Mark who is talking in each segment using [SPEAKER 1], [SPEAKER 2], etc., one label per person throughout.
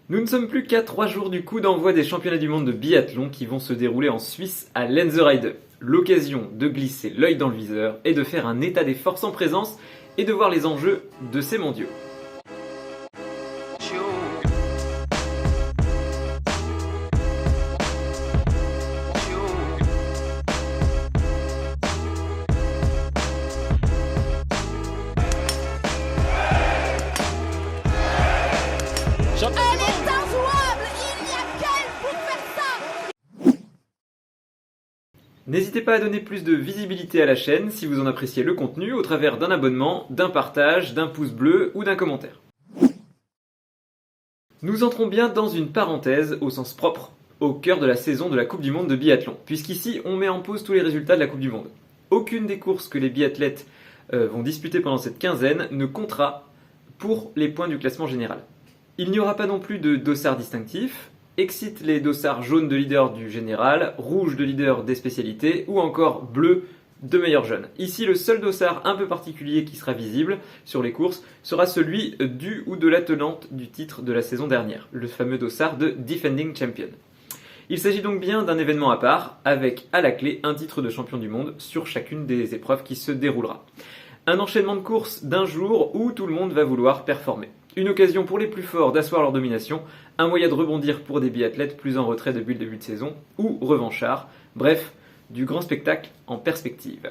[SPEAKER 1] Nous ne sommes plus qu'à 3 jours du coup d'envoi des championnats du monde de biathlon qui vont se dérouler en Suisse à Lenzerheide. L'occasion de glisser l'œil dans le viseur et de faire un état des forces en présence et de voir les enjeux de ces mondiaux.
[SPEAKER 2] Elle est injouable. Il n'y a qu'elle pour faire ça.
[SPEAKER 1] N'hésitez pas à donner plus de visibilité à la chaîne si vous en appréciez le contenu au travers d'un abonnement, d'un partage, d'un pouce bleu ou d'un commentaire. Nous entrons bien dans une parenthèse au sens propre, au cœur de la saison de la Coupe du Monde de biathlon, puisqu'ici on met en pause tous les résultats de la Coupe du Monde. Aucune des courses que les biathlètes vont disputer pendant cette quinzaine ne comptera pour les points du classement général. Il n'y aura pas non plus de dossard distinctif, excite les dossards jaunes de leader du général, rouge de leader des spécialités ou encore bleu de meilleur jeune. Ici, le seul dossard un peu particulier qui sera visible sur les courses sera celui du ou de la tenante du titre de la saison dernière, le fameux dossard de Defending Champion. Il s'agit donc bien d'un événement à part, avec à la clé un titre de champion du monde sur chacune des épreuves qui se déroulera. Un enchaînement de courses d'un jour où tout le monde va vouloir performer. Une occasion pour les plus forts d'asseoir leur domination, un moyen de rebondir pour des biathlètes plus en retrait depuis le début de saison, ou revanchards, bref, du grand spectacle en perspective.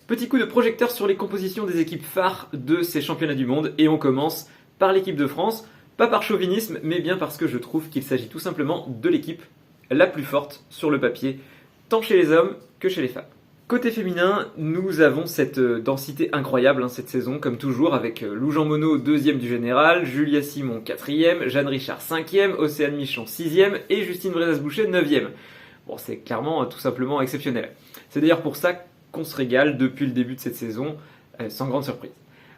[SPEAKER 1] Petit coup de projecteur sur les compositions des équipes phares de ces championnats du monde, et on commence par l'équipe de France, pas par chauvinisme, mais bien parce que je trouve qu'il s'agit tout simplement de l'équipe la plus forte sur le papier, tant chez les hommes que chez les femmes. Côté féminin, nous avons cette densité incroyable cette saison, comme toujours, avec Lou Jean Monod 2e du général, Julia Simon 4e, Jeanne Richard 5e, Océane Michon 6e et Justine Brezas-Boucher 9e. Bon, c'est clairement tout simplement exceptionnel. C'est d'ailleurs pour ça qu'on se régale depuis le début de cette saison, sans grande surprise.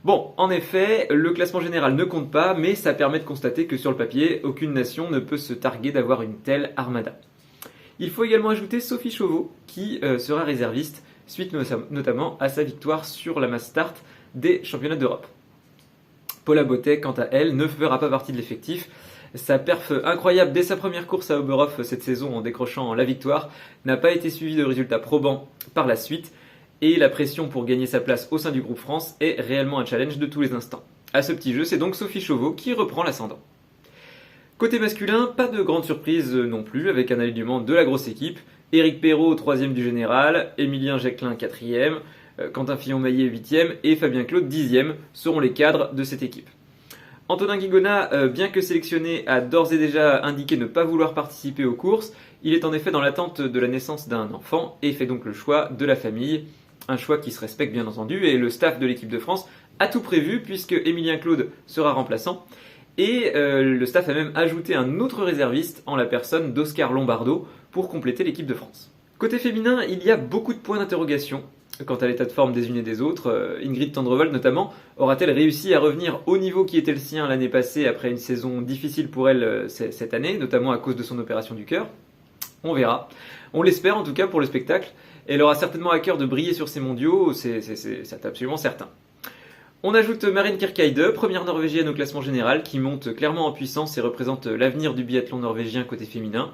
[SPEAKER 1] Bon, en effet, le classement général ne compte pas, mais ça permet de constater que sur le papier, aucune nation ne peut se targuer d'avoir une telle armada. Il faut également ajouter Sophie Chauveau, qui sera réserviste, suite notamment à sa victoire sur la mass start des championnats d'Europe. Paula Bottet, quant à elle, ne fera pas partie de l'effectif. Sa perf incroyable dès sa première course à Oberhof cette saison en décrochant la victoire n'a pas été suivie de résultats probants par la suite, et la pression pour gagner sa place au sein du groupe France est réellement un challenge de tous les instants. À ce petit jeu, c'est donc Sophie Chauveau qui reprend l'ascendant. Côté masculin, pas de grande surprise non plus, avec un alignement de la grosse équipe. Éric Perrault, 3e du général, Émilien Jacquelin, 4e, Quentin Fillon-Maillet, 8e, et Fabien Claude, 10e, seront les cadres de cette équipe. Antonin Guigona, bien que sélectionné, a d'ores et déjà indiqué ne pas vouloir participer aux courses. Il est en effet dans l'attente de la naissance d'un enfant, et fait donc le choix de la famille. Un choix qui se respecte bien entendu, et le staff de l'équipe de France a tout prévu, puisque Émilien Claude sera remplaçant. Et le staff a même ajouté un autre réserviste en la personne d'Oscar Lombardo pour compléter l'équipe de France. Côté féminin, il y a beaucoup de points d'interrogation quant à l'état de forme des unes et des autres. Ingrid Tendrevold notamment, aura-t-elle réussi à revenir au niveau qui était le sien l'année passée après une saison difficile pour elle cette année, notamment à cause de son opération du cœur? On verra. On l'espère en tout cas pour le spectacle. Elle aura certainement à cœur de briller sur ces mondiaux, c'est absolument certain. On ajoute Maren Kirkeide, première norvégienne au classement général, qui monte clairement en puissance et représente l'avenir du biathlon norvégien côté féminin.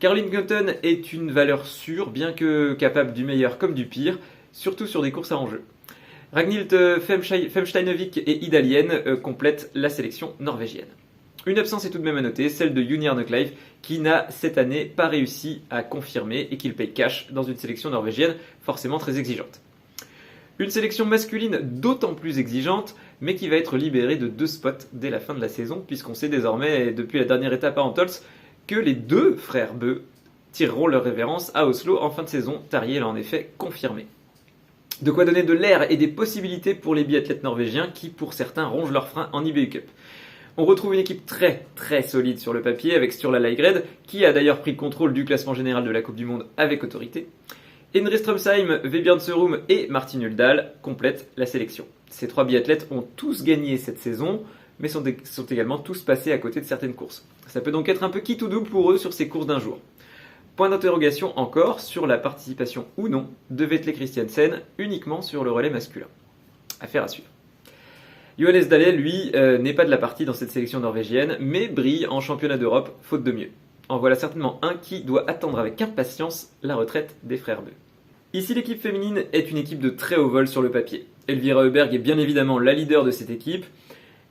[SPEAKER 1] Caroline Gunton est une valeur sûre, bien que capable du meilleur comme du pire, surtout sur des courses à enjeu. Ragnhild Femsteinevik et Ida Lien complètent la sélection norvégienne. Une absence est tout de même à noter, celle de Juni Arnekleiv, qui n'a cette année pas réussi à confirmer et qu'il paye cash dans une sélection norvégienne forcément très exigeante. Une sélection masculine d'autant plus exigeante, mais qui va être libérée de 2 spots dès la fin de la saison, puisqu'on sait désormais, depuis la dernière étape à Antholz, que les 2 frères Bö tireront leur révérence à Oslo en fin de saison. Tariel a en effet confirmé. De quoi donner de l'air et des possibilités pour les biathlètes norvégiens qui, pour certains, rongent leurs freins en IBU Cup. On retrouve une équipe très solide sur le papier, avec Sturla Leigred, qui a d'ailleurs pris le contrôle du classement général de la Coupe du Monde avec autorité. Endre Strømsheim, Vebjørn Sørum et Martin Uldal complètent la sélection. Ces 3 biathlètes ont tous gagné cette saison, mais sont également tous passés à côté de certaines courses. Ça peut donc être un peu quitte ou double pour eux sur ces courses d'un jour. Point d'interrogation encore sur la participation ou non de Vetle Christiansen uniquement sur le relais masculin. Affaire à suivre. Johannes Dahle, lui, n'est pas de la partie dans cette sélection norvégienne, mais brille en championnat d'Europe, faute de mieux. En voilà certainement un qui doit attendre avec impatience la retraite des frères Beu. Ici, l'équipe féminine est une équipe de très haut vol sur le papier. Elvira Heuberg est bien évidemment la leader de cette équipe.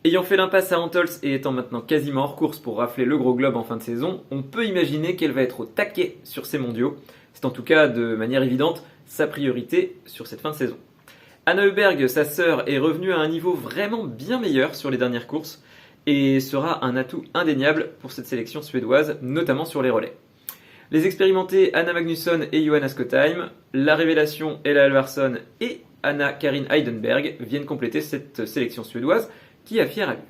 [SPEAKER 1] Ayant fait l'impasse à Antholz et étant maintenant quasiment hors course pour rafler le gros globe en fin de saison, on peut imaginer qu'elle va être au taquet sur ces mondiaux. C'est en tout cas de manière évidente sa priorité sur cette fin de saison. Anna Heuberg, sa sœur, est revenue à un niveau vraiment bien meilleur sur les dernières courses et sera un atout indéniable pour cette sélection suédoise, notamment sur les relais. Les expérimentés Anna Magnusson et Johanna Skottheim, la révélation Ella Alvarsson et Anna Karin Heidenberg viennent compléter cette sélection suédoise qui a fière allure.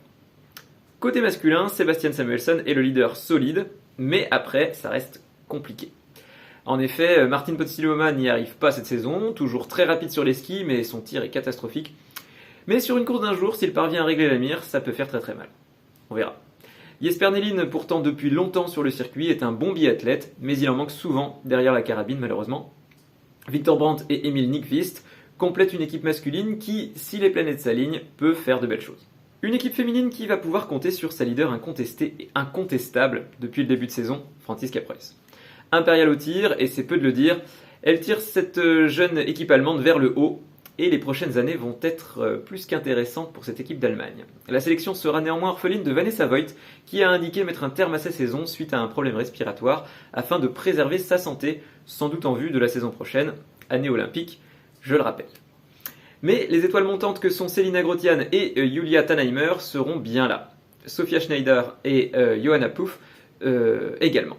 [SPEAKER 1] Côté masculin, Sebastian Samuelsson est le leader solide, mais après, ça reste compliqué. En effet, Martin Podsiluoma n'y arrive pas cette saison, toujours très rapide sur les skis, mais son tir est catastrophique. Mais sur une course d'un jour, s'il parvient à régler la mire, ça peut faire très très mal. On verra. Jesper Nelin, pourtant depuis longtemps sur le circuit, est un bon biathlète, mais il en manque souvent derrière la carabine malheureusement. Victor Brandt et Emil Nyqvist complètent une équipe masculine qui, si les planètes s'alignent, peut faire de belles choses. Une équipe féminine qui va pouvoir compter sur sa leader incontestée et incontestable depuis le début de saison, Franziska Preuss. Impériale au tir, et c'est peu de le dire, elle tire cette jeune équipe allemande vers le haut, et les prochaines années vont être plus qu'intéressantes pour cette équipe d'Allemagne. La sélection sera néanmoins orpheline de Vanessa Voigt, qui a indiqué mettre un terme à sa saison suite à un problème respiratoire, afin de préserver sa santé, sans doute en vue de la saison prochaine, année olympique, je le rappelle. Mais les étoiles montantes que sont Selina Grotian et Julia Tannheimer seront bien là. Sophia Schneider et Johanna Puff également.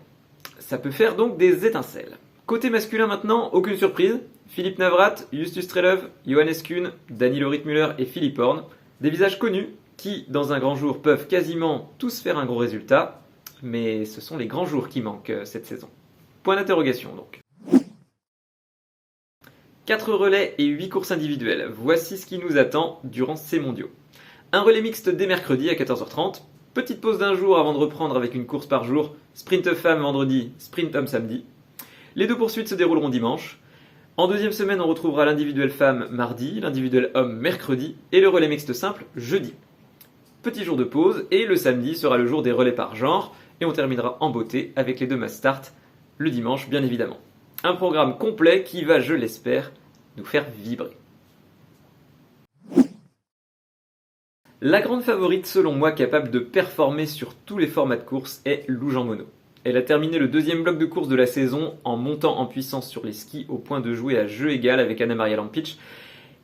[SPEAKER 1] Ça peut faire donc des étincelles. Côté masculin maintenant, aucune surprise. Philippe Navrat, Justus Strelov, Johannes Kuhn, Danilo Rittmüller et Philippe Horn. Des visages connus qui, dans un grand jour, peuvent quasiment tous faire un gros résultat. Mais ce sont les grands jours qui manquent cette saison. Point d'interrogation donc. 4 relais et 8 courses individuelles. Voici ce qui nous attend durant ces mondiaux. Un relais mixte dès mercredi à 14h30. Petite pause d'un jour avant de reprendre avec une course par jour. Sprint femme vendredi, sprint homme samedi. Les deux poursuites se dérouleront dimanche. En deuxième semaine, on retrouvera l'individuel femme mardi, l'individuel homme mercredi et le relais mixte simple jeudi. Petit jour de pause et le samedi sera le jour des relais par genre et on terminera en beauté avec les deux mass start le dimanche bien évidemment. Un programme complet qui va, je l'espère, nous faire vibrer. La grande favorite selon moi capable de performer sur tous les formats de course est Lou Jean Monod. Elle a terminé le deuxième bloc de course de la saison en montant en puissance sur les skis au point de jouer à jeu égal avec Anna-Maria Lampic.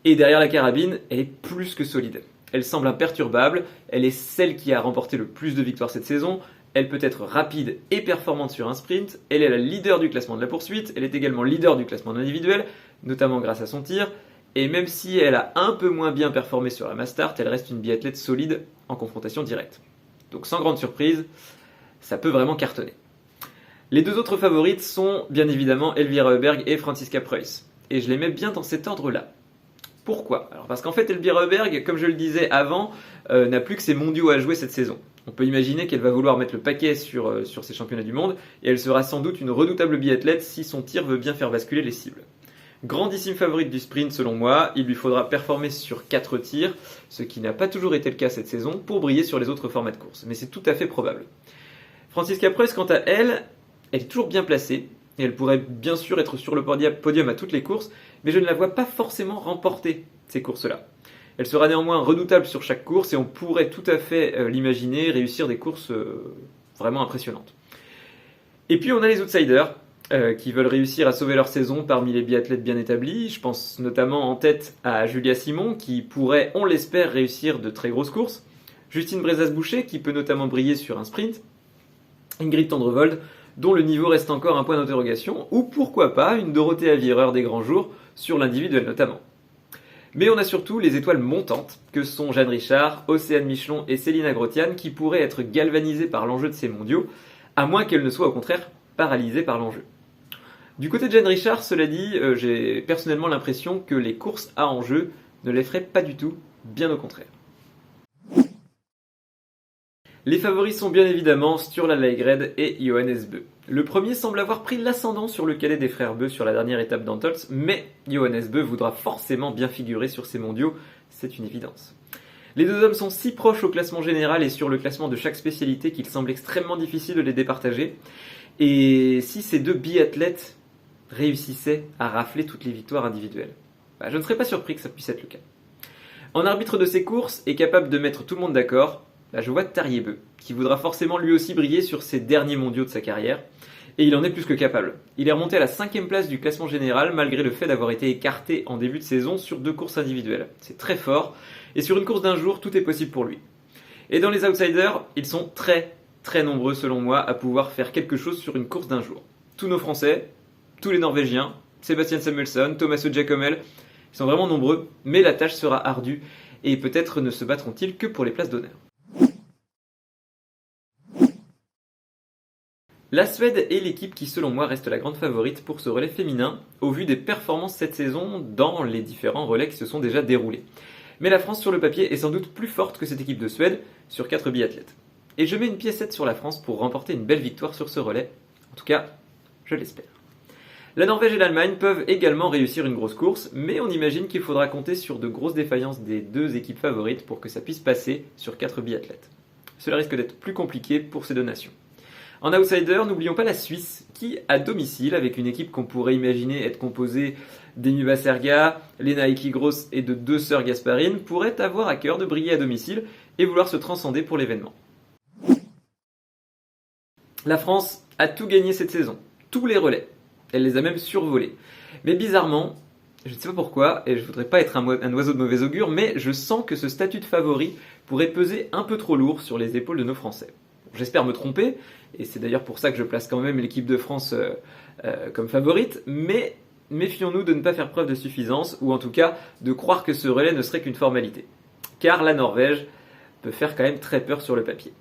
[SPEAKER 1] Et derrière la carabine, elle est plus que solide. Elle semble imperturbable, elle est celle qui a remporté le plus de victoires cette saison, elle peut être rapide et performante sur un sprint, elle est la leader du classement de la poursuite, elle est également leader du classement individuel, notamment grâce à son tir, et même si elle a un peu moins bien performé sur la mass start, elle reste une biathlète solide en confrontation directe. Donc sans grande surprise, ça peut vraiment cartonner. Les deux autres favorites sont bien évidemment Elvira Heuberg et Franziska Preuss. Et je les mets bien dans cet ordre-là. Pourquoi ? Alors parce qu'en fait Elvira Heuberg, comme je le disais avant, n'a plus que ses mondiaux à jouer cette saison. On peut imaginer qu'elle va vouloir mettre le paquet sur ses championnats du monde et elle sera sans doute une redoutable biathlète si son tir veut bien faire basculer les cibles. Grandissime favorite du sprint selon moi, il lui faudra performer sur 4 tirs, ce qui n'a pas toujours été le cas cette saison, pour briller sur les autres formats de course. Mais c'est tout à fait probable. Franziska Preuss, quant à elle est toujours bien placée, et elle pourrait bien sûr être sur le podium à toutes les courses, mais je ne la vois pas forcément remporter ces courses-là. Elle sera néanmoins redoutable sur chaque course, et on pourrait tout à fait l'imaginer réussir des courses vraiment impressionnantes. Et puis on a les outsiders, qui veulent réussir à sauver leur saison parmi les biathlètes bien établis. Je pense notamment en tête à Julia Simon, qui pourrait, on l'espère, réussir de très grosses courses. Justine Brezas-Boucher, qui peut notamment briller sur un sprint. Ingrid Tendrevold, dont le niveau reste encore un point d'interrogation, ou pourquoi pas une Dorothée Avireur des grands jours, sur l'individuel notamment. Mais on a surtout les étoiles montantes, que sont Jeanne Richard, Océane Michelon et Selina Grotian, qui pourraient être galvanisées par l'enjeu de ces mondiaux, à moins qu'elles ne soient au contraire paralysées par l'enjeu. Du côté de Jeanne Richard, cela dit, j'ai personnellement l'impression que les courses à enjeu ne l'effraient pas du tout, bien au contraire. Les favoris sont bien évidemment Sturla Lægreid et Johannes Bö. Le premier semble avoir pris l'ascendant sur le cadet des frères Bö sur la dernière étape d'Antholz, mais Johannes Bö voudra forcément bien figurer sur ces mondiaux, c'est une évidence. Les deux hommes sont si proches au classement général et sur le classement de chaque spécialité qu'il semble extrêmement difficile de les départager. Et si ces deux biathlètes réussissaient à rafler toutes les victoires individuelles, je ne serais pas surpris que ça puisse être le cas. En arbitre de ces courses et capable de mettre tout le monde d'accord, je vois Tariebeu, qui voudra forcément lui aussi briller sur ses derniers mondiaux de sa carrière. Et il en est plus que capable. Il est remonté à la 5e place du classement général malgré le fait d'avoir été écarté en début de saison sur 2 courses individuelles. C'est très fort, et sur une course d'un jour, tout est possible pour lui. Et dans les outsiders, ils sont très très nombreux selon moi à pouvoir faire quelque chose sur une course d'un jour. Tous nos Français, tous les Norvégiens, Sebastian Samuelsson, Thomas Giacomel, ils sont vraiment nombreux, mais la tâche sera ardue, et peut-être ne se battront-ils que pour les places d'honneur. La Suède est l'équipe qui, selon moi, reste la grande favorite pour ce relais féminin, au vu des performances cette saison dans les différents relais qui se sont déjà déroulés. Mais la France, sur le papier, est sans doute plus forte que cette équipe de Suède sur 4 biathlètes. Et je mets une piécette sur la France pour remporter une belle victoire sur ce relais. En tout cas, je l'espère. La Norvège et l'Allemagne peuvent également réussir une grosse course, mais on imagine qu'il faudra compter sur de grosses défaillances des deux équipes favorites pour que ça puisse passer sur 4 biathlètes. Cela risque d'être plus compliqué pour ces deux nations. En outsider, n'oublions pas la Suisse, qui, à domicile, avec une équipe qu'on pourrait imaginer être composée d'Emi Baserga, Lena Ekigros et de 2 sœurs Gasparine, pourrait avoir à cœur de briller à domicile et vouloir se transcender pour l'événement. La France a tout gagné cette saison, tous les relais. Elle les a même survolés. Mais bizarrement, je ne sais pas pourquoi, et je voudrais pas être un oiseau de mauvais augure, mais je sens que ce statut de favori pourrait peser un peu trop lourd sur les épaules de nos Français. J'espère me tromper, et c'est d'ailleurs pour ça que je place quand même l'équipe de France comme favorite, mais méfions-nous de ne pas faire preuve de suffisance, ou en tout cas de croire que ce relais ne serait qu'une formalité. Car la Norvège peut faire quand même très peur sur le papier.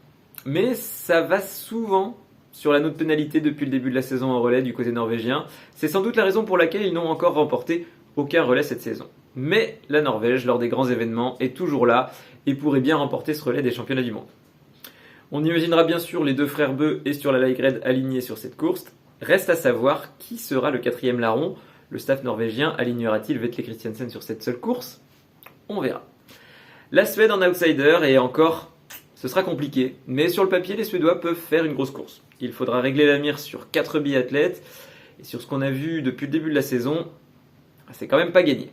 [SPEAKER 1] Mais ça va souvent sur la note pénalité depuis le début de la saison en relais du côté norvégien. C'est sans doute la raison pour laquelle ils n'ont encore remporté aucun relais cette saison. Mais la Norvège, lors des grands événements, est toujours là et pourrait bien remporter ce relais des championnats du monde. On imaginera bien sûr les deux frères Bø et Sturla Lægreid alignés sur cette course. Reste à savoir qui sera le 4e larron. Le staff norvégien alignera-t-il Vetle Christiansen sur cette seule course ? On verra. La Suède en outsider, et encore, ce sera compliqué. Mais sur le papier, les Suédois peuvent faire une grosse course. Il faudra régler la mire sur 4 biathlètes. Et sur ce qu'on a vu depuis le début de la saison, c'est quand même pas gagné.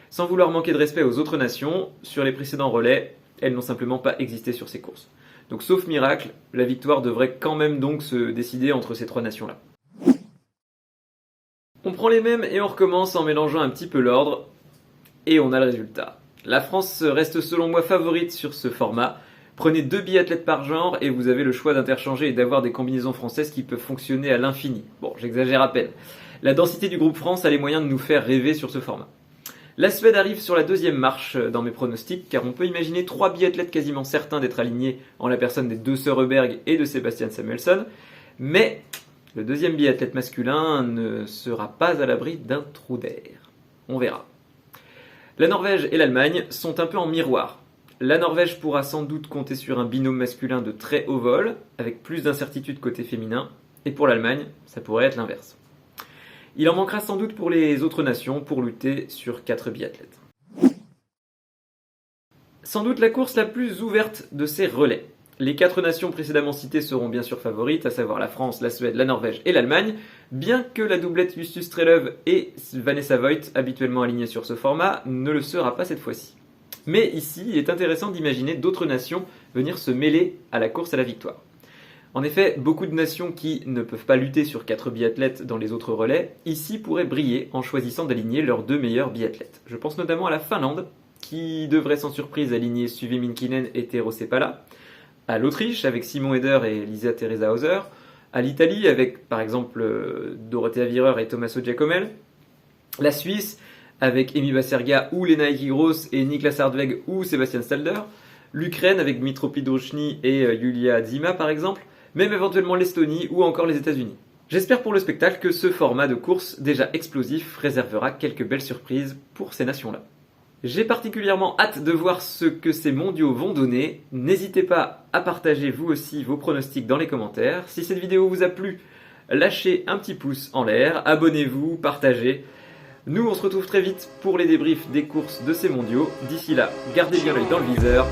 [SPEAKER 1] Sans vouloir manquer de respect aux autres nations, sur les précédents relais, elles n'ont simplement pas existé sur ces courses. Donc sauf miracle, la victoire devrait quand même donc se décider entre ces 3 nations-là. On prend les mêmes et on recommence en mélangeant un petit peu l'ordre, et on a le résultat. La France reste selon moi favorite sur ce format. Prenez 2 biathlètes par genre et vous avez le choix d'interchanger et d'avoir des combinaisons françaises qui peuvent fonctionner à l'infini. Bon, j'exagère à peine. La densité du groupe France a les moyens de nous faire rêver sur ce format. La Suède arrive sur la 2e marche dans mes pronostics, car on peut imaginer 3 biathlètes quasiment certains d'être alignés en la personne des 2 sœurs Øberg et de Sebastian Samuelsson, mais le 2e biathlète masculin ne sera pas à l'abri d'un trou d'air. On verra. La Norvège et l'Allemagne sont un peu en miroir. La Norvège pourra sans doute compter sur un binôme masculin de très haut vol, avec plus d'incertitude côté féminin, et pour l'Allemagne, ça pourrait être l'inverse. Il en manquera sans doute pour les autres nations pour lutter sur 4 biathlètes. Sans doute la course la plus ouverte de ces relais. Les 4 nations précédemment citées seront bien sûr favorites, à savoir la France, la Suède, la Norvège et l'Allemagne, bien que la doublette Justus Strelöv et Vanessa Voigt, habituellement alignée sur ce format, ne le sera pas cette fois-ci. Mais ici, il est intéressant d'imaginer d'autres nations venir se mêler à la course à la victoire. En effet, beaucoup de nations qui ne peuvent pas lutter sur 4 biathlètes dans les autres relais, ici pourraient briller en choisissant d'aligner leurs 2 meilleurs biathlètes. Je pense notamment à la Finlande, qui devrait sans surprise aligner Suvi Minkinen et Tero Sepala, à l'Autriche avec Simon Eder et Lisa Teresa Hauser, à l'Italie avec par exemple Dorothea Virer et Tommaso Giacomel, la Suisse avec Emi Baserga ou Lena Ekigros et Niklas Hardweg ou Sébastien Stalder, l'Ukraine avec Dmitro Pidruchny et Yulia Zima par exemple, même éventuellement l'Estonie ou encore les États-Unis. J'espère pour le spectacle que ce format de course déjà explosif réservera quelques belles surprises pour ces nations-là. J'ai particulièrement hâte de voir ce que ces mondiaux vont donner. N'hésitez pas à partager vous aussi vos pronostics dans les commentaires. Si cette vidéo vous a plu, lâchez un petit pouce en l'air, abonnez-vous, partagez. Nous, on se retrouve très vite pour les débriefs des courses de ces mondiaux. D'ici là, gardez bien l'œil dans le viseur.